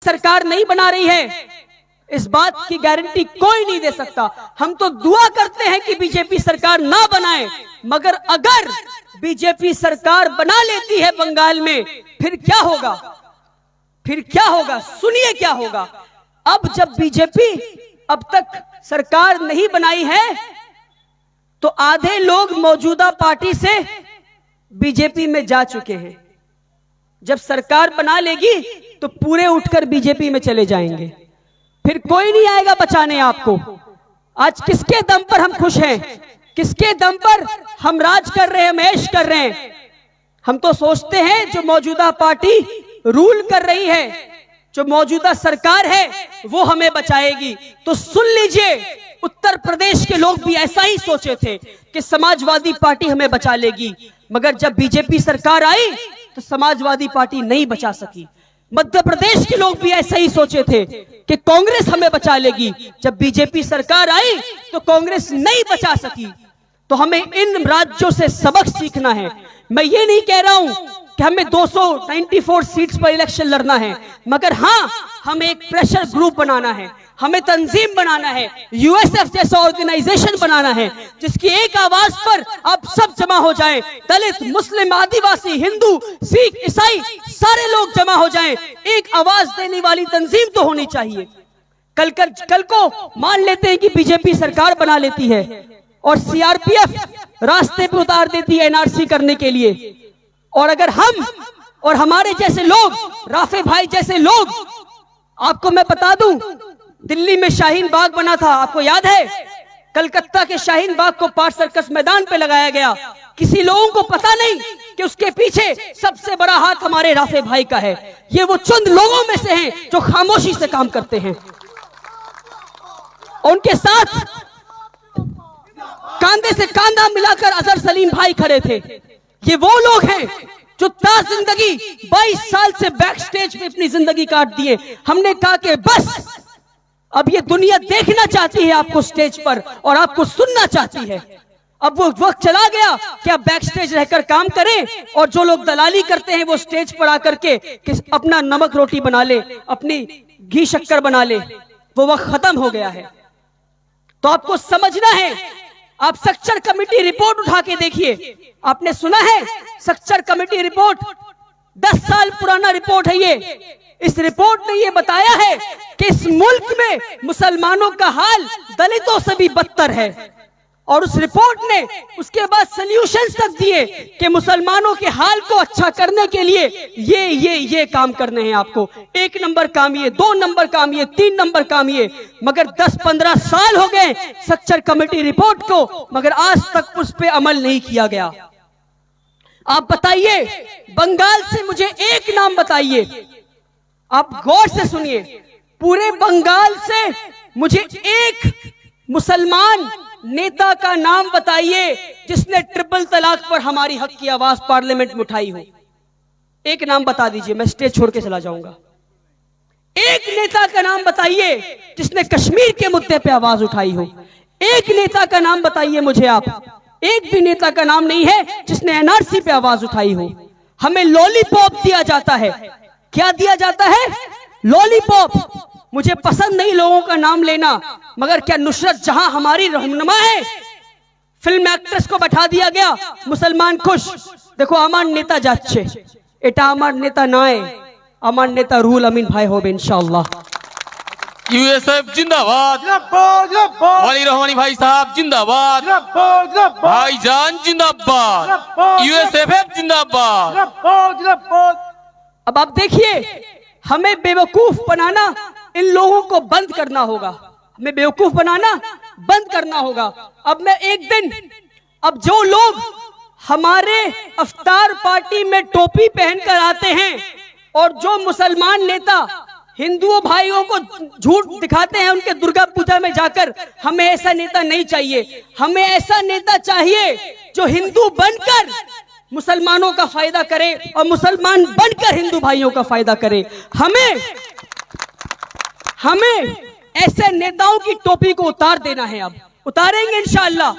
सरकार नहीं बना रही है, इस बात की गारंटी कोई नहीं दे सकता। हम तो दुआ करते हैं कि बीजेपी सरकार ना बनाए, मगर अगर बीजेपी सरकार बना लेती है बंगाल में, फिर क्या होगा? फिर क्या होगा? सुनिए क्या होगा। अब जब बीजेपी अब तक सरकार नहीं बनाई है, तो आधे लोग मौजूदा पार्टी से बीजेपी में जा चुके हैं। जब सरकार बना लेगी तो पूरे उठकर बीजेपी में चले जाएंगे, फिर कोई नहीं आएगा बचाने आपको। आज किसके दम पर हम खुश हैं? किसके दम पर हम राज कर रहे हैं, हम ऐश कर रहे हैं? हम तो सोचते हैं जो मौजूदा पार्टी रूल कर रही है, जो मौजूदा सरकार है, वो हमें बचाएगी। तो सुन लीजिए, उत्तर प्रदेश के लोग भी ऐसा ही सोचे थे कि समाजवादी पार्टी हमें बचा लेगी, मगर जब बीजेपी सरकार आई तो समाजवादी पार्टी नहीं बचा सकी। मध्य प्रदेश के लोग भी ऐसा ही सोचे थे कि कांग्रेस हमें बचा लेगी, जब बीजेपी सरकार आई तो कांग्रेस नहीं बचा सकी। तो हमें इन राज्यों से सबक सीखना है। मैं ये नहीं कह रहा हूं कि हमें 294 सीट्स पर इलेक्शन लड़ना है, मगर हाँ, हमें एक प्रेशर ग्रुप बनाना है, हमें तंजीम बनाना है, यूएसएफ जैसा ऑर्गेनाइजेशन बनाना है, जिसकी एक आवाज पर आप सब जमा हो जाएं। दलित, मुस्लिम, आदिवासी, हिंदू, सिख, ईसाई, सारे लोग जमा हो जाएं। एक आवाज देने वाली तंजीम तो होनी चाहिए। कल को मान लेते हैं कि बीजेपी सरकार बना लेती है और सीआरपीएफ रास्ते पर उतार देती है एनआरसी करने के लिए, और अगर हम और हमारे जैसे लोग, राफे भाई जैसे लोग, आपको मैं बता दूं, दिल्ली में शाहीन बाग बना था, आपको याद है? कलकत्ता के शाहीन बाग को पार्क सर्कस मैदान पे लगाया गया। किसी लोगों को पता नहीं कि उसके पीछे सबसे बड़ा हाथ हमारे राफे भाई का है। ये वो चंद लोगों में से हैं जो खामोशी से काम करते हैं। उनके साथ कांधे से कांधा मिलाकर अजहर सलीम भाई खड़े थे। ये वो लोग हैं जो ता जिंदगी 22 साल से बैक स्टेज पे अपनी जिंदगी काट दिए। हमने कहा कि बस, अब ये दुनिया देखना चाहती है आपको स्टेज पर और आपको सुनना चाहती है। अब वो वक्त चला गया कि आप बैक स्टेज रहकर काम करें, और जो लोग दलाली करते हैं वो स्टेज पर आकर के अपना नमक रोटी बना ले, अपनी घी शक्कर बना ले। वो वक्त खत्म हो गया है। तो आपको समझना है। आप स्ट्रक्चर कमेटी रिपोर्ट उठा के देखिए। आपने सुना है स्ट्रक्चर कमेटी रिपोर्ट? 10 साल पुराना रिपोर्ट है ये। इस रिपोर्ट ने ये बताया है कि इस मुल्क में मुसलमानों का हाल दलितों से भी बदतर है, और उस रिपोर्ट ने उसके बाद सॉल्यूशंस तक दिए कि मुसलमानों के हाल को अच्छा करने के लिए ये काम करने हैं आपको। 1 नंबर काम ये, 2 नंबर काम ये, 3 नंबर काम ये। मगर 10-15 साल हो गए स्ट्रक्चर कमेटी रिपोर्ट को, मगर आज तक उस पर अमल नहीं किया गया। आप बताइए, बंगाल से मुझे एक नाम बताइए, आप गौर से सुनिए, पूरे बंगाल से मुझे एक मुसलमान नेता का नाम बताइए जिसने ट्रिपल तलाक पर हमारी हक की आवाज पार्लियामेंट में उठाई हो। एक नाम बता दीजिए, मैं स्टेज छोड़ के चला जाऊंगा। एक नेता का नाम बताइए जिसने कश्मीर के मुद्दे पे आवाज उठाई हो। एक नेता का नाम बताइए मुझे आप। एक भी नेता का नाम नहीं है जिसने एनआरसी पे आवाज उठाई हो। हमें लॉलीपॉप दिया जाता है। क्या दिया जाता है? लॉलीपॉप। मुझे पसंद नहीं लोगों का नाम लेना, मगर क्या नुसरत जहां हमारी रहनुमा है? फिल्म एक्ट्रेस को बैठा दिया गया, मुसलमान खुश। देखो আমার নেতা যাচ্ছে, এটা আমার নেতা নয়, আমার নেতা রুহুল আমিন ভাই হবে ইনশাআল্লাহ। यूएसएफ जिंदाबाद, वाली रहमानी भाई साहब जिंदाबाद, भाईजान जिंदाबाद, यूएसएफ जिंदाबाद। अब आप देखिए, हमें बेवकूफ बनाना इन लोगों को बंद करना होगा। हमें बेवकूफ बनाना बंद करना होगा। अब मैं एक दिन, अब जो लोग हमारे अफ्तार पार्टी में टोपी पहनकर आते हैं और जो मुसलमान नेता हिंदुओं भाइयों को झूठ दिखाते हैं उनके दुर्गा पूजा में जाकर, हमें ऐसा नेता नहीं चाहिए। हमें ऐसा नेता चाहिए जो हिंदू बनकर मुसलमानों का फायदा करे और मुसलमान बनकर हिंदू भाइयों का फायदा करे। हमें ऐसे नेताओं की टोपी को उतार देना है। अब उतारेंगे इंशाअल्लाह।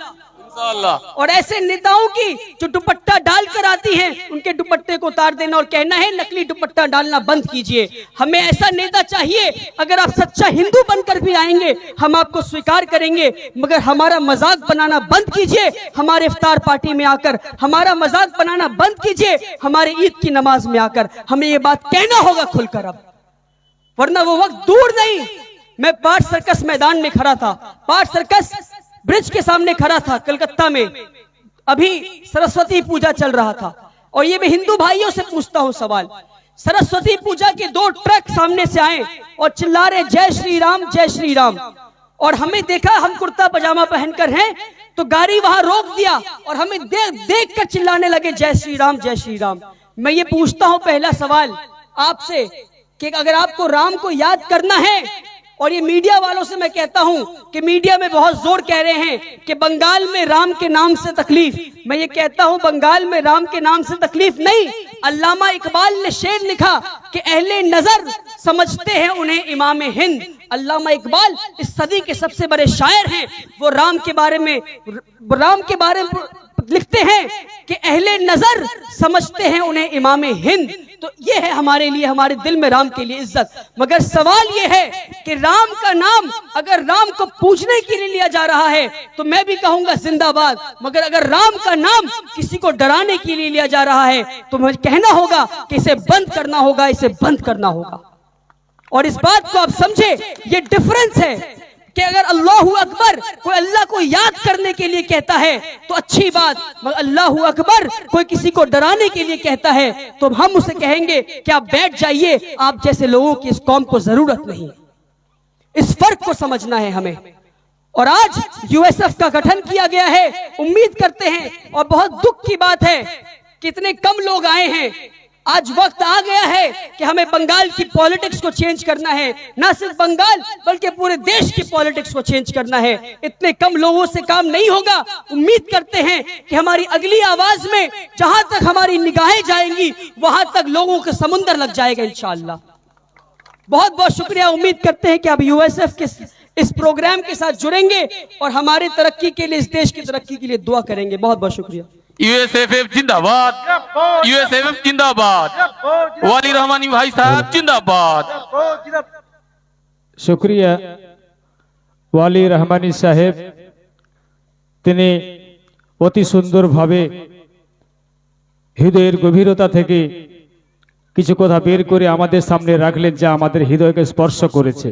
इंशाअल्लाह। और ऐसे नेताओं की जो दुपट्टा डालकर आती हैं, उनके दुपट्टे को उतार देना और कहना है नकली दुपट्टा डालना बंद कीजिए। हमें ऐसा नेता चाहिए, अगर आप सच्चा हिंदू बनकर भी आएंगे हम आपको स्वीकार करेंगे, मगर हमारा मजाक बनाना बंद कीजिए। हमारे इफ्तार पार्टी में आकर हमारा मजाक बनाना बंद कीजिए, हमारे ईद की नमाज में आकर हमें ये बात कहना होगा खुलकर अब, वरना वो वक्त दूर नहीं। मैं पार्ट सर्कस मैदान में खड़ा था, पार्ट सर्कस ब्रिज के सामने खड़ा था कलकत्ता में, अभी सरस्वती पूजा चल रहा था। और ये मैं हिंदू भाइयों से पूछता हूं सवाल, सरस्वती पूजा के 2 ट्रक सामने से आए और चिल्ला रहे जय श्री राम जय श्री राम, और हमें देखा, हम कुर्ता पजामा पहनकर हैं तो गाड़ी वहां रोक दिया और हमें देख कर चिल्लाने लगे जय श्री राम जय श्री राम। मैं ये पूछता हूं पहला सवाल आपसे कि अगर आपको राम को याद करना है, और ये मीडिया वालों से मैं कहता हूं कि मीडिया में बहुत जोर कह रहे हैं कि बंगाल में राम के नाम से तकलीफ, मैं ये कहता हूं बंगाल में राम के नाम से तकलीफ नहीं, अल्लामा इकबाल ने शेर लिखा कि अहले नजर समझते हैं उन्हें इमाम हिंद। अल्लामा इकबाल इस सदी के सबसे बड़े शायर हैं, वो राम के बारे में लिखते हैं कि अहले नजर समझते हैं उन्हें इमाम हिंद। तो ये है हमारे लिए, हमारे दिल में राम के लिए इज्जत। मगर सवाल ये है कि राम का नाम अगर राम को पूजने के लिए लिया जा रहा है तो मैं भी कहूंगा जिंदाबाद, मगर अगर राम का नाम किसी को डराने के लिए लिया जा रहा है तो मुझे कहना होगा कि इसे बंद करना होगा, इसे बंद करना होगा। और इस बात को आप समझे, ये डिफरेंस है कि अगर अल्लाहू अकबर कोई अल्लाह को याद करने के लिए कहता है तो अच्छी बात, मगर अल्लाहू अकबर कोई किसी को डराने के लिए कहता है तो हम उसे कहेंगे कि आप बैठ जाइए, आप जैसे लोगों की इस कौम को जरूरत नहीं। इस फर्क को समझना है हमें। और आज यूएसएफ का गठन किया गया है, उम्मीद करते हैं, और बहुत दुख की बात है कितने कम लोग आए हैं। आज वक्त आ गया है कि हमें बंगाल की पॉलिटिक्स को चेंज करना है, ना सिर्फ बंगाल बल्कि पूरे देश की पॉलिटिक्स को चेंज करना है। इतने कम लोगों से काम नहीं होगा। उम्मीद करते हैं कि हमारी अगली आवाज में जहां तक हमारी निगाहें जाएंगी वहां तक लोगों का समुंदर लग जाएगा इंशाअल्लाह। बहुत बहुत शुक्रिया। उम्मीद करते हैं कि आप यूएसएफ के इस प्रोग्राम के साथ जुड़ेंगे और हमारे तरक्की के लिए, इस देश की तरक्की के लिए दुआ करेंगे। बहुत बहुत शुक्रिया। यूएसएफ जिंदाबाद, यूएसएफ जिंदाबाद, वाली रहमानी भाई साहब जिंदाबाद। शुक्रिया ওয়ালি রহমানী সাহেব, তিনি অতি সুন্দরভাবে হৃদয়ের গভীরতা থেকে কিছু কথা বের করে আমাদের সামনে রাখলেন যা আমাদের হৃদয়কে স্পর্শ করেছে।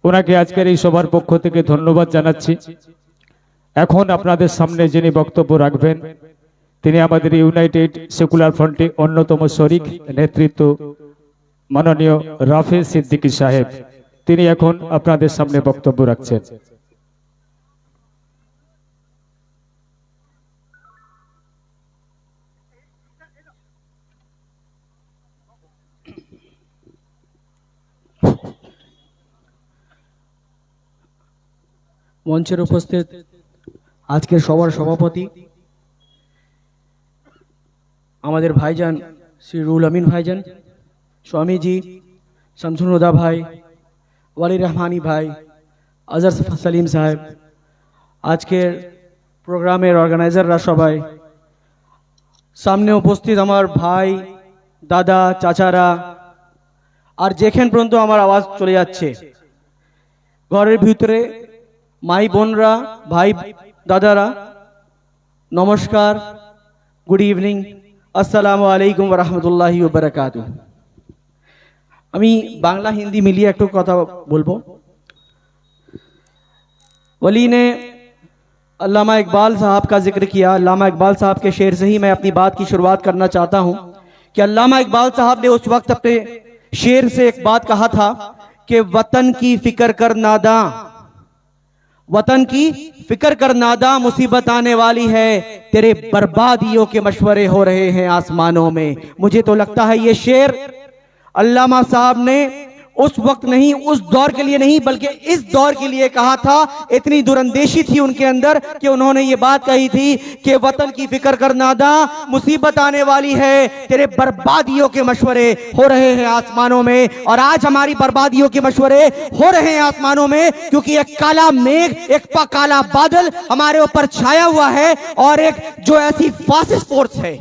ওনাকে আজকের এই সভার পক্ষ থেকে ধন্যবাদ জানাচ্ছি। এখন আপনাদের সামনে যিনি বক্তব্য রাখবেন তিনি আমাদের ইউনাইটেড সেকুলার ফ্রন্টে অন্যতম শরিক নেতৃত্ব মাননীয় রাফে সিদ্দিকী সাহেব, তিনি এখন আপনাদের সামনে বক্তব্য রাখছেন। মঞ্চের উপস্থিত আজকের সভার সভাপতি আমাদের ভাইজান শ্রী রুহুল আমিন ভাইজান, স্বামীজি, শামসুল হুদা ভাই, ওয়ালি রহমানী ভাই, আজহার সলিম সাহেব, আজকের প্রোগ্রামের অর্গানাইজাররা সবাই, সামনে উপস্থিত আমার ভাই, দাদা, চাচারা, আর যেখান পর্যন্ত আমার আওয়াজ চলে যাচ্ছে, ঘরের ভিতরে মাই বোনরা, ভাই দাদারা, নমস্কার, গুড ইভিনিং, আসসালামু আলাইকুম ওয়া রাহমাতুল্লাহি ওয়া বারাকাতুহু। আমি বাংলা हिंदी मिलिए एक কথা बोलबो। वली ने अल्लामा इकबाल साहब का जिक्र किया। अल्लामा इकबाल साहब के शेर से ही मैं अपनी बात की शुरुआत करना चाहता हूं कि अल्लामा इकबाल साहब ने उस वक्त अपने शेर से एक बात कहा था कि वतन की फिक्र कर नादा, वतन की फिक्र कर नादा, मुसीबत आने वाली है, तेरे बर्बादियों के मशवरे हो रहे हैं आसमानों में। मुझे तो लगता है ये शेर अल्लामा साहब ने उस वक्त नहीं, उस दौर के लिए नहीं, बल्कि इस दौर के लिए कहा था। इतनी दुरंदेशी थी उनके अंदर कि उन्होंने ये बात कही थी कि वतन की फिक्र कर नादा, मुसीबत आने वाली है, तेरे बर्बादियों के मशवरे हो रहे हैं आसमानों में। और आज हमारी बर्बादियों के मशवरे हो रहे हैं आसमानों में, क्योंकि एक काला मेघ, एक काला बादल हमारे ऊपर छाया हुआ है, और एक जो ऐसी फासिस्ट फोर्स है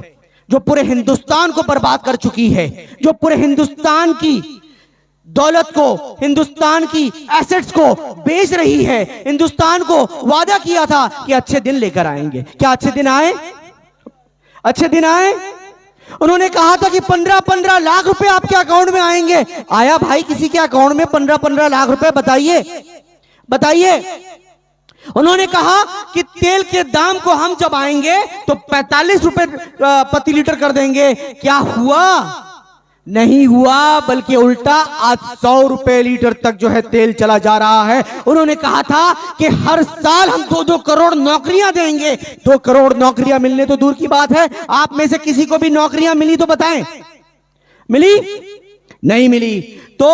जो पूरे हिंदुस्तान को बर्बाद कर चुकी है, जो पूरे हिंदुस्तान की दौलत को, हिंदुस्तान की एसेट्स को बेच रही है। हिंदुस्तान को वादा किया था कि अच्छे दिन लेकर आएंगे। क्या अच्छे दिन आए? अच्छे दिन आए? उन्होंने कहा था कि 15-15 लाख रुपए आपके अकाउंट में आएंगे। आया भाई किसी के अकाउंट में 15-15 लाख रुपए? बताइए, बताइए। उन्होंने कहा कि तेल के दाम को हम जब आएंगे तो 45 रुपए प्रति लीटर कर देंगे। क्या हुआ? नहीं हुआ, बल्कि उल्टा आज 100 रुपए लीटर तक जो है तेल चला जा रहा है। उन्होंने कहा था कि हर साल हम 2-2 करोड़ नौकरियां देंगे। 2 करोड़ नौकरियां मिलने तो दूर की बात है, आप में से किसी को भी नौकरियां मिली तो बताएं, मिली? नहीं मिली। तो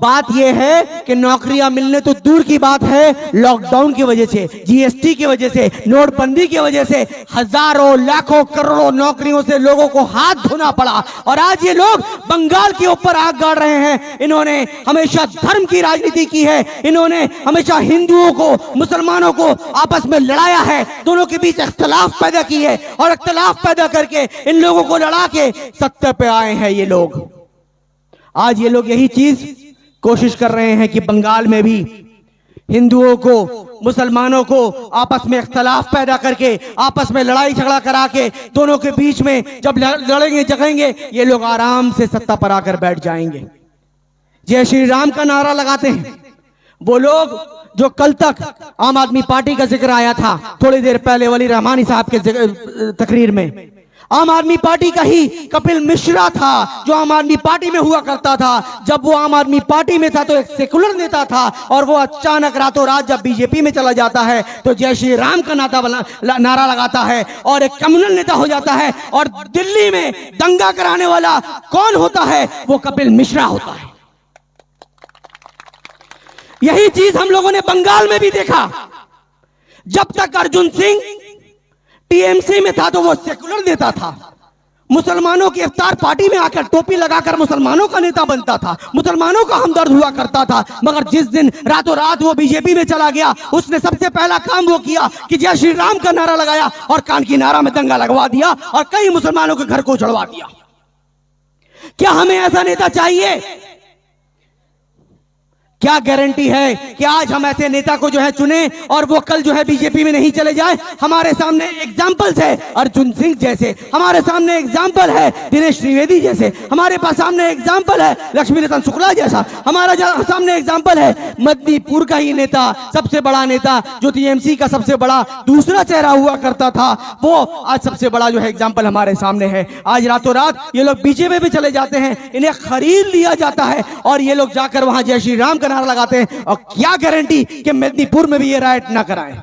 बात यह है कि नौकरियां मिलने तो दूर की बात है, लॉकडाउन की वजह से, जीएसटी की वजह से, नोटबंदी की वजह से हजारों, लाखों, करोड़ों नौकरियों से लोगों को हाथ धोना पड़ा। और आज ये लोग बंगाल के ऊपर आग गाड़ रहे हैं। इन्होंने हमेशा धर्म की राजनीति की है, इन्होंने हमेशा हिंदुओं को, मुसलमानों को आपस में लड़ाया है, दोनों के बीच इख्तलाफ पैदा की है, और इख्तलाफ पैदा करके इन लोगों को लड़ा के सत्ता पे आए हैं ये लोग। आज ये लोग यही चीज कोशिश कर रहे हैं कि बंगाल में भी हिंदुओं को, मुसलमानों को आपस में इख्तलाफ पैदा करके, आपस में लड़ाई झगड़ा करा के, दोनों के बीच में जब लड़ेंगे झगड़ेंगे, ये लोग आराम से सत्ता पर आकर बैठ जाएंगे। जय श्री राम का नारा लगाते हैं वो लोग जो कल तक आम आदमी पार्टी का जिक्र आया था, थोड़ी देर पहले वली रहमानी साहब के तकरीर में, आम आदमी पार्टी का ही कपिल मिश्रा था जो आम आदमी पार्टी में हुआ करता था। जब वो आम आदमी पार्टी में था तो एक सेकुलर नेता था, और वो अचानक रातों रात जब बीजेपी में चला जाता है तो जय श्री राम का नारा लगाता है और एक कम्युनल नेता हो जाता है। और दिल्ली में दंगा कराने वाला कौन होता है? वो कपिल मिश्रा होता है। यही चीज हम लोगों ने बंगाल में भी देखा। जब तक अर्जुन सिंह टीएमसी में था तो वो सेकुलर नेता था, मुसलमानों की इफ्तार पार्टी में आकर टोपी लगाकर मुसलमानों का नेता बनता था, मुसलमानों का हमदर्द हुआ करता था। मगर जिस दिन रातों रात वो बीजेपी में चला गया, उसने सबसे पहला काम वो किया कि जय श्री राम का नारा लगाया और कान की नारा में दंगा लगवा दिया और कई मुसलमानों के घर को उजड़वा दिया। क्या हमें ऐसा नेता चाहिए? क्या गारंटी है कि आज हम ऐसे नेता को जो है चुने और वो कल जो है बीजेपी में नहीं चले जाए? हमारे सामने एग्जाम्पल्स है अर्जुन सिंह जैसे, हमारे सामने एग्जाम्पल है दिनेश त्रिवेदी जैसे, हमारे पास सामने एग्जाम्पल है लक्ष्मी रतन शुक्ला जैसा, हमारा सामने एग्जाम्पल है मदनीपुर का ही नेता, सबसे बड़ा नेता जो टीएमसी का सबसे बड़ा दूसरा चेहरा हुआ करता था, वो आज सबसे बड़ा जो है एग्जाम्पल हमारे सामने है। आज रातों रात ये लोग बीजेपी में चले जाते हैं, इन्हें खरीद लिया जाता है और ये लोग जाकर वहां जय श्री राम नारा लगाते हैं। और क्या गारंटी कि मेदिनीपुर में भी ये राइट ना कराएं?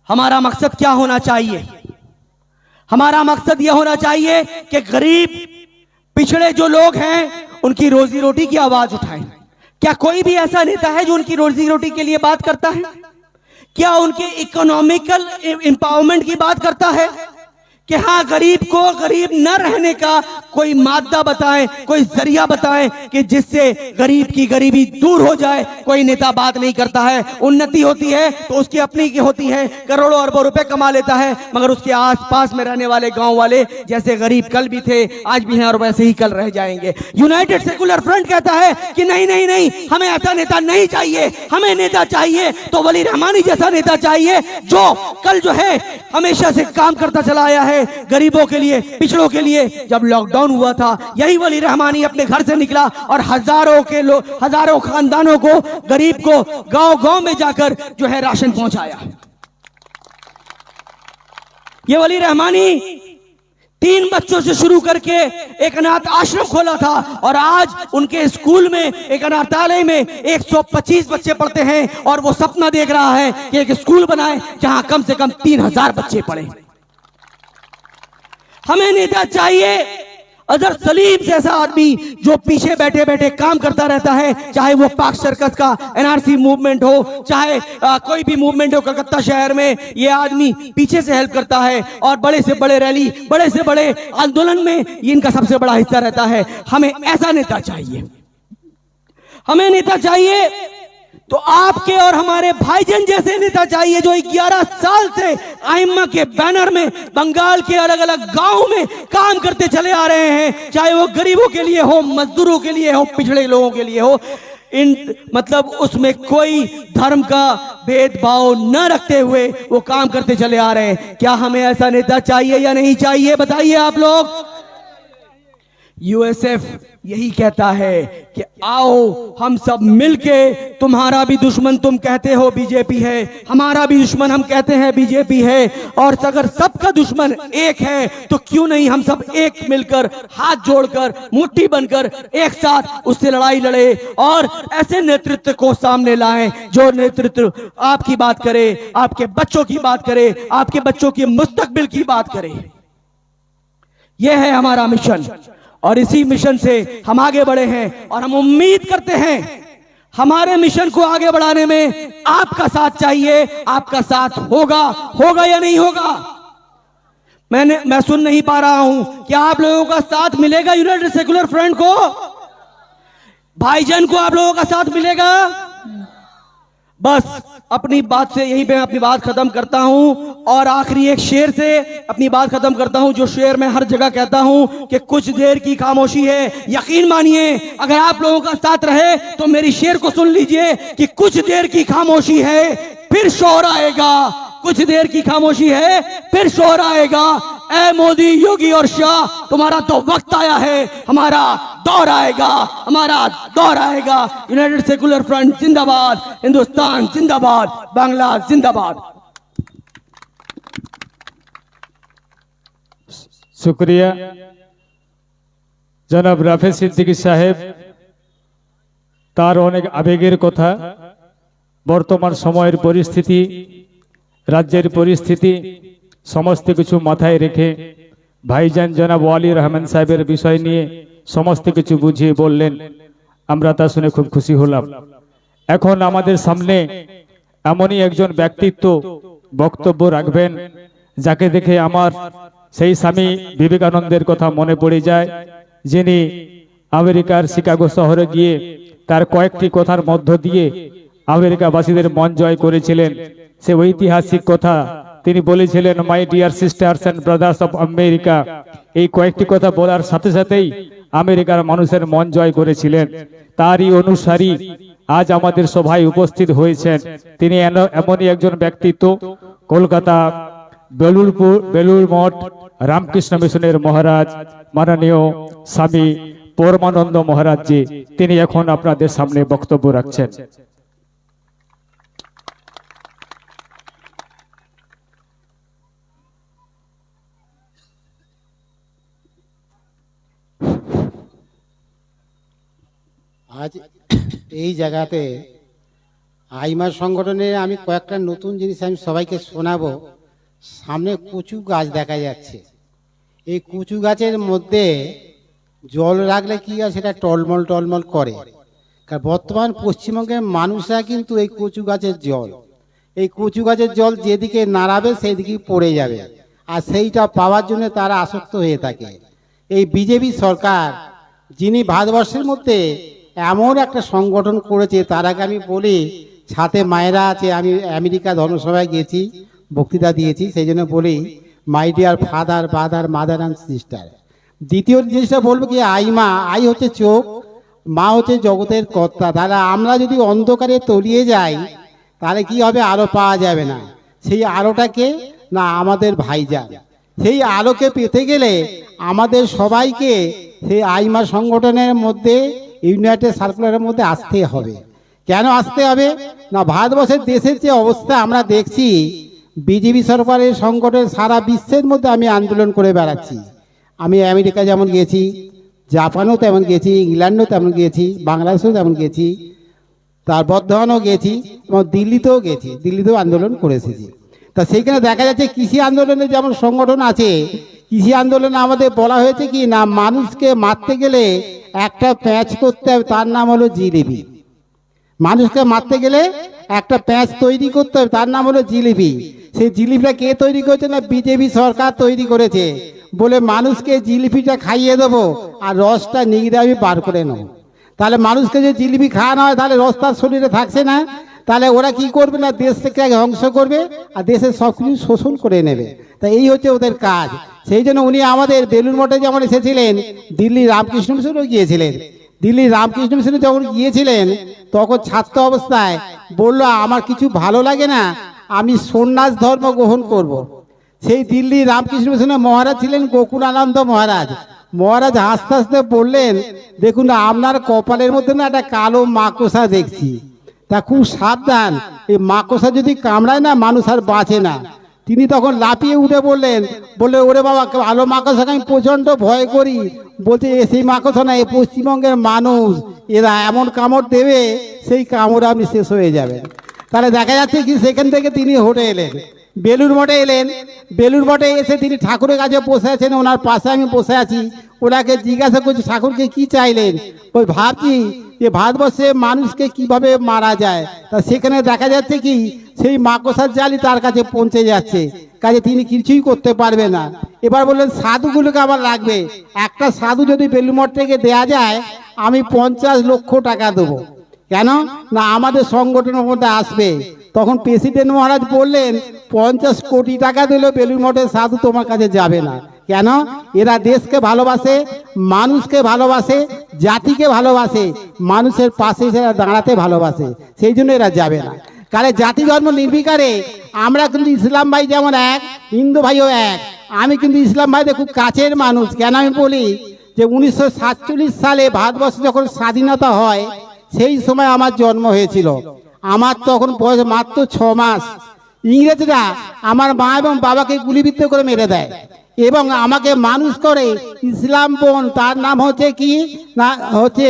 हमारा मकसद क्या होना चाहिए? हमारा मकसद यह होना चाहिए कि गरीब, पिछड़े जो लोग हैं उनकी रोजी रोटी की आवाज उठाएं। क्या कोई भी ऐसा नेता है जो उनकी रोजी रोटी के लिए बात करता है? क्या उनके इकोनॉमिकल एम्पावरमेंट की बात करता है कि हाँ गरीब को गरीब न रहने का कोई मादा बताएं, कोई जरिया बताएं कि जिससे गरीब की गरीबी दूर हो जाए? कोई नेता बात नहीं करता है। उन्नति होती है तो उसकी अपनी की होती है, करोड़ों अरबों रुपए कमा लेता है, मगर उसके आसपास में रहने वाले गांव वाले जैसे गरीब कल भी थे, आज भी हैं और वैसे ही कल रह जाएंगे। यूनाइटेड सेकुलर फ्रंट कहता है कि नहीं नहीं नहीं, हमें ऐसा नेता नहीं चाहिए। हमें नेता चाहिए तो वली रहमानी जैसा नेता चाहिए जो कल जो है हमेशा से काम करता चला आया है गरीबों के लिए, पिछड़ों के लिए। जब लॉकडाउन हुआ था यही वली रहमानी अपने घर से निकला और हजारों खानदानों को, गरीब को गांव गांव में जाकर जो है राशन पहुंचाया। ये वली रहमानी 3 बच्चों से शुरू करके एक अनाथ आश्रम खोला था और आज उनके स्कूल में, एक अनाथालय में 125 बच्चे पढ़ते हैं और वो सपना देख रहा है कि एक स्कूल बनाए जहां कम से कम 3000 बच्चे पढ़े। हमें नेता चाहिए अजहर सलीम जैसा आदमी जो पीछे बैठे बैठे काम करता रहता है, चाहे वो पाक सर्कस का एनआरसी मूवमेंट हो, चाहे कोई भी मूवमेंट हो कलकत्ता शहर में, ये आदमी पीछे से हेल्प करता है और बड़े से बड़े रैली, बड़े से बड़े आंदोलन में ये इनका सबसे बड़ा हिस्सा रहता है। हमें ऐसा नेता चाहिए, हमें नेता चाहिए तो आपके और हमारे भाईजान जैसे नेता चाहिए जो 11 साल से आइम्मा के बैनर में बंगाल के अलग अलग गांवों में काम करते चले आ रहे हैं, चाहे वो गरीबों के लिए हो, मजदूरों के लिए हो, पिछड़े लोगों के लिए हो। मतलब उसमें कोई धर्म का भेदभाव न रखते हुए वो काम करते चले आ रहे हैं। क्या हमें ऐसा नेता चाहिए या नहीं चाहिए, बताइए आप लोग। यूएसएफ यही कहता है कि आओ हम सब मिलके, तुम्हारा भी दुश्मन तुम कहते हो बीजेपी है, हमारा भी दुश्मन हम कहते हैं बीजेपी है, और अगर सबका दुश्मन एक है तो क्यों नहीं हम सब एक मिलकर, हाथ जोड़कर, मुट्ठी बनकर एक साथ उससे लड़ाई लड़े और ऐसे नेतृत्व को सामने लाएं जो नेतृत्व आपकी बात करे, आपके बच्चों की बात करे, आपके बच्चों की मुस्तकबिल की बात करे। यह है हमारा मिशन और इसी मिशन से हम आगे बढ़े हैं और हम उम्मीद करते हैं हमारे मिशन को आगे बढ़ाने में आपका साथ चाहिए। आपका साथ होगा या नहीं होगा? मैं सुन नहीं पा रहा हूं। क्या आप लोगों का साथ मिलेगा यूनाइटेड सेक्युलर फ्रंट को? भाईजान को आप लोगों का साथ मिलेगा? बस अपनी बात से यहीं पे अपनी बात खत्म करता हूं और आखिरी एक शेर से अपनी बात खत्म करता हूं, जो शेर मैं हर जगह कहता हूं कि कुछ देर की खामोशी है। यकीन मानिए अगर आप लोगों का साथ रहे तो मेरी शेर को सुन लीजिए कि कुछ देर की खामोशी है फिर शोर आएगा, कुछ देर की खामोशी है फिर शोर आएगा। ऐ मोदी, योगी और शाह, तुम्हारा तो वक्त आया है, हमारा दौर आएगा, हमारा दौर आएगा। यूनाइटेड सेक्युलर फ्रंट जिंदाबाद, हिंदुस्तान जिंदाबाद, बांग्ला जिंदाबाद। शुक्रिया जनाब রাফি সিদ্দিকী সাহেব, তার অনেক আবেগের কথা, বর্তমান সময়ের পরিস্থিতি, রাজ্যের পরিস্থিতি সমস্ত কিছু মাথায় রেখে ভাইজান জনাব ওয়ালি রহমান সাহেবের বিষয় নিয়ে সমস্ত কিছু বুঝিয়ে বললেন। আমরা তা শুনে খুব খুশি হলাম। এখন আমাদের সামনে এমনই একজন ব্যক্তিত্ব বক্তব্য রাখবেন যাকে দেখে আমার সেই স্বামী বিবেকানন্দের কথা মনে পড়ে যায়, যিনি আমেরিকার শিকাগো শহরে গিয়ে তার কয়েকটি কথার মধ্য দিয়ে আমেরিকাবাসীদের মন জয় করেছিলেন। সে ঐতিহাসিক কথা তিনি বলেছিলেন, my dear sisters and brothers of America. এই কয়েকটি কথা বলার সাথে সাথেই আমেরিকার মানুষের মন জয় করেছিলেন। তারই অনুসারী আজ আমাদের সভায় উপস্থিত হয়েছেন। তিনি এমনই একজন ব্যক্তিত্ব, কলকাতা বেলুড় মঠ রামকৃষ্ণ মিশনের মহারাজ মাননীয় স্বামী পরমানন্দ মহারাজ জি, তিনি এখন আপনাদের সামনে বক্তব্য রাখছেন। আজ এই জায়গাতে আইমার সংগঠনে আমি কয়েকটা নতুন জিনিস আমি সবাইকে শোনাবো। সামনে কচু গাছ দেখা যাচ্ছে, এই কচু গাছের মধ্যে জল রাখলে কি হয়, সেটা টলমল টলমল করে। কারণ বর্তমান পশ্চিমবঙ্গের মানুষরা কিন্তু এই কচু গাছের জল, এই কচু গাছের জল যেদিকে নাড়াবে সেই দিকে পড়ে যাবে, আর সেইটা পাওয়ার জন্য তারা আসক্ত হয়ে থাকে। এই বিজেপি সরকার যিনি ভারতবর্ষের মধ্যে এমন একটা সংগঠন করেছে, তার আগে আমি বলি ছাতে মায়েরা আছে। আমি আমেরিকা ধর্মসভায় গেছি, বক্তৃতা দিয়েছি, সেই জন্য বলি my dear father, brother, mother and sister. দ্বিতীয় জিনিসটা বলবো কি, আইমা, আই হচ্ছে চোখ, মা হচ্ছে জগতের কর্তা। তাহলে আমরা যদি অন্ধকারে তলিয়ে যাই তাহলে কি হবে, আলো পাওয়া যাবে না। সেই আলোটাকে না আমাদের ভাইজান, সেই আলোকে পেতে গেলে আমাদের সবাইকে সেই আইমা সংগঠনের মধ্যে, ইউনাইটেড সার্কুলারের মধ্যে আসতে হবে। কেন আসতে হবে না, ভারতবর্ষের দেশের যে অবস্থা আমরা দেখছি, বিজেপি সরকারের সংগঠন সারা বিশ্বের মধ্যে আমি আন্দোলন করে বেড়াচ্ছি। আমি আমেরিকা যেমন গেছি, জাপানেও তেমন গেছি, ইংল্যান্ডেও তেমন গেছি, বাংলাদেশেও তেমন গেছি, তার বর্ধমানেও গেছি এবং দিল্লিতেও গেছি, দিল্লিতেও আন্দোলন করে এসেছি। তা সেইখানে দেখা যাচ্ছে কৃষি আন্দোলনের যেমন সংগঠন আছে, কৃষি আন্দোলনে আমাদের বলা হয়েছে কি না, মানুষকে মারতে গেলে একটা প্যাঁচ করতে হবে, তার নাম হলো জিলিপি। মানুষকে মারতে গেলে একটা প্যাঁচ তৈরি করতে হবে, তার নাম হলো জিলিপি। সেই জিলিপিটা কে তৈরি করেছে না, বিজেপি সরকার তৈরি করেছে। বলে মানুষকে জিলিপিটা খাইয়ে দেবো আর রসটা নিগড়ে আমি বার করে নেবো। তাহলে মানুষকে যে জিলিপি খাওয়ানো হয় তাহলে রস তার শরীরে থাকছে না। তাহলে ওরা কি করবে না, দেশ থেকে আগে ধ্বংস করবে আর দেশের সব কিছু শোষণ করে নেবে। তা এই হচ্ছে ওদের কাজ। সেই জন্য উনি আমাদের বেলুড় মঠে যেমন এসেছিলেন, দিল্লি রামকৃষ্ণ মিশনেও গিয়েছিলেন। দিল্লি রামকৃষ্ণ মিশনে যখন গিয়েছিলেন তখন ছাত্র অবস্থায় বললো আমার কিছু ভালো লাগে না, আমি সন্ন্যাস ধর্ম গ্রহণ করব। সেই দিল্লি রামকৃষ্ণ মিশনে মহারাজ ছিলেন গোকুলানন্দ মহারাজ। মহারাজ হাসতে হাসতে বললেন, দেখুন আপনার কপালের মধ্যে না একটা কালো মাকড়সা দেখছি, তা খুব সাবধান, এই মাকড়সা যদি কামড়ায় না মানুষ আর বাঁচে না। তিনি তখন লাফিয়ে উঠে বললেন, বলে ওরে বাবা, কালো মাকড়সাকে আমি প্রচন্ড ভয় করি। বলছে সেই মাকড়সা না, এই পশ্চিমবঙ্গের মানুষ, এরা এমন কামড় দেবে সেই কামড় আপনি শেষ হয়ে যাবেন। তাহলে দেখা যাচ্ছে কি সেখান থেকে তিনি হটে এলেন, বেলুড় মঠে এলেন। বেলুড় মঠে এসে তিনি ঠাকুরের কাছে বসে আছেন, ওনার পাশে আমি বসে আছি। ওনাকে জিজ্ঞাসা করছি ঠাকুরকে কি চাইলেন। ওই ভাবছি যে ভারতবর্ষে মানুষকে কিভাবে মারা যায়। তা সেখানে দেখা যাচ্ছে কি সেই মাকড়সার জালি তার কাছে পৌঁছে যাচ্ছে, কাজে তিনি কিছুই করতে পারবে না। এবার বললেন সাধুগুলোকে আমার লাগবে, একটা সাধু যদি বেলুড় মঠ থেকে দেয়া যায় আমি 50 লক্ষ টাকা দেবো। কেন না আমাদের সংগঠনের মধ্যে আসবে। তখন প্রেসিডেন্ট মহারাজ বললেন 50 কোটি টাকা দিলেও বেলুড় মঠের সাধু তোমার কাছে যাবে না। কেন? এরা দেশকে ভালোবাসে, মানুষকে ভালোবাসে, জাতিকে ভালোবাসে, মানুষের পাশে এরা দাঁড়াতে ভালোবাসে, সেই জন্য এরা যাবে না। কারণ জাতি ধর্ম নির্বিকারে আমরা কিন্তু ইসলাম ভাই যেমন এক, হিন্দু ভাইও এক। আমি কিন্তু ইসলাম ভাইদের খুব কাছের মানুষ। কেন আমি বলি যে 1947 সালে ভারতবর্ষ যখন স্বাধীনতা হয় সেই সময় আমার জন্ম হয়েছিল। আমার তখন বয়স মাত্র 6 মাস। ইংরেজরা আমার মা এবং বাবাকে গুলিবিদ্ধ করে মেরে দেয় এবং আমাকে মানুষ করে ইসলাম বোন, তার নাম হচ্ছে কি না, হচ্ছে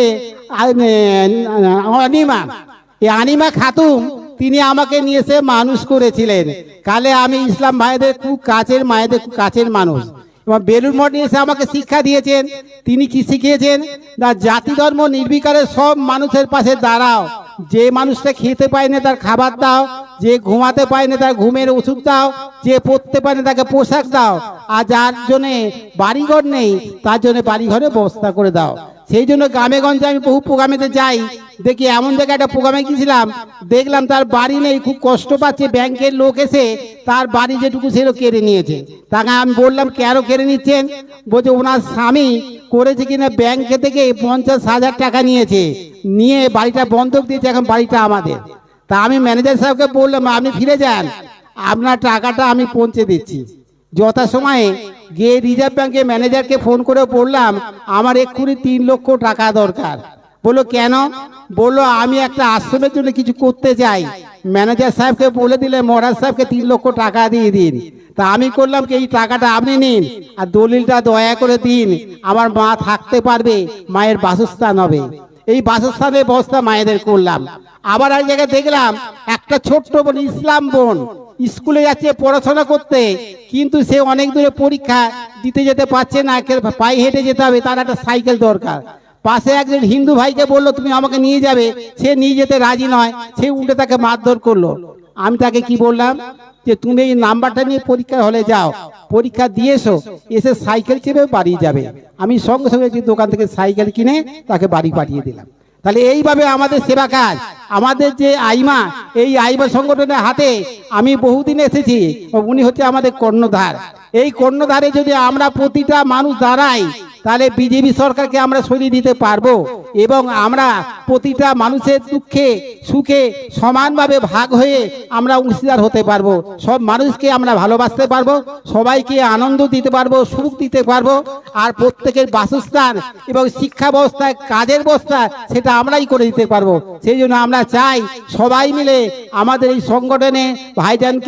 অনিমা। এই আনিমা খাতুন তিনি আমাকে নিয়ে এসে মানুষ করেছিলেন। কালে আমি ইসলাম ভাইদের খুব কাছের, মায়েদের খুব কাছের মানুষ। এবং বেলুড় মঠে এসে আমাকে শিক্ষা দিয়েছেন। তিনি কি শিখিয়েছেন না, জাতি ধর্ম নির্বিকারে সব মানুষের পাশে দাঁড়াও। যে মানুষটা খেতে পায় না তার খাবার দাও, যে ঘুমাতে পায় না তার ঘুমের ওষুধ দাও, যে পড়তে পারে না তাকে পোশাক দাও, আর যার জন্যে বাড়িঘর নেই তার জন্য বাড়িঘরে ব্যবস্থা করে দাও। সেই জন্য গ্রামে গঞ্জে আমি বহু প্রোগ্রামেতে যাই, দেখি এমন জায়গায় একটা প্রোগ্রামে গিয়েছিলাম, দেখলাম তার বাড়ি নেই, খুব কষ্ট পাচ্ছে, ব্যাংকের লোক এসে তার বাড়ি যেটুকু সেটা কেড়ে নিয়েছে। তাকে আমি বললাম কেন কেড়ে নিচ্ছেন? বলছে ওনার স্বামী করেছে কিনা ব্যাংকে থেকে 50,000 টাকা নিয়েছে, নিয়ে বাড়িটা বন্ধক দিয়েছে, এখন বাড়িটা আমাদের। তা আমি ম্যানেজার সাহেবকে বললাম আপনি ফিরে যান, আপনার টাকাটা আমি পৌঁছে দিচ্ছি। যথাসময়ে গিয়ে রিজার্ভ ব্যাংকে ম্যানেজারকে ফোন করে বললাম আমার এক্ষুনি 3 লক্ষ টাকা দরকার। বললো কেন? বললো আমি একটা আশ্রমের জন্য কিছু করতে চাই। ম্যানেজার সাহেবকে বলে দিলে মহারাজ সাহেবকে 3 লক্ষ টাকা দিয়ে দিন। তা আমি করলাম কি এই টাকাটা আপনি নিন আর দলিলটা দয়া করে দিন, আমার মা থাকতে পারবে, মায়ের বাসস্থান হবে। এই বাসস্থানের ব্যবস্থা মায়েদের করলাম। আবার এক জায়গায় দেখলাম একটা ছোট্ট বোন, ইসলাম বোন, স্কুলে যাচ্ছে পড়াশোনা করতে, কিন্তু সে অনেক দূরে পরীক্ষা দিতে যেতে পারছে না, পায়ে হেঁটে যেতে হবে, তার একটা সাইকেল দরকার। পাশে একজন হিন্দু ভাইকে বললো তুমি আমাকে নিয়ে যাবে, সে নিয়ে যেতে রাজি নয়, সে উল্টে তাকে মারধর করলো। আমি তাকে কি বললাম যে তুমি এই নাম্বারটা নিয়ে পরীক্ষা হলে যাও, পরীক্ষা দিয়ে এসে সাইকেল চেপে বাড়ি যাবে। আমি সঙ্গে সঙ্গে দোকান থেকে সাইকেল কিনে তাকে বাড়ি পাঠিয়ে দিলাম। তাহলে এইভাবে আমাদের সেবা কাজ, আমাদের যে আইমা, এই আইমা সংগঠনের হাতে আমি বহুদিন এসেছি, উনি হচ্ছে আমাদের কর্ণধার। এই কর্ণধারে যদি আমরা প্রতিটা মানুষ দাঁড়াই তাহলে বিজেপি সরকারকে আমরা সরিয়ে দিতে পারবো এবং আমরা প্রতিটা মানুষের দুঃখে সুখে সমানভাবে ভাগ হয়ে আমরা অংশীদার হতে পারবো। সব মানুষকে আমরা ভালোবাসতে পারবো, সবাইকে আনন্দ দিতে পারবো, সুখ দিতে পারবো, আর প্রত্যেকের বাসস্থান এবং শিক্ষা ব্যবস্থায় কাজের ব্যবস্থা সেটা আমরাই করে দিতে পারবো। সেই জন্য আমরা চাই সবাই মিলে আমাদের এই সংগঠনে ভাইজানকে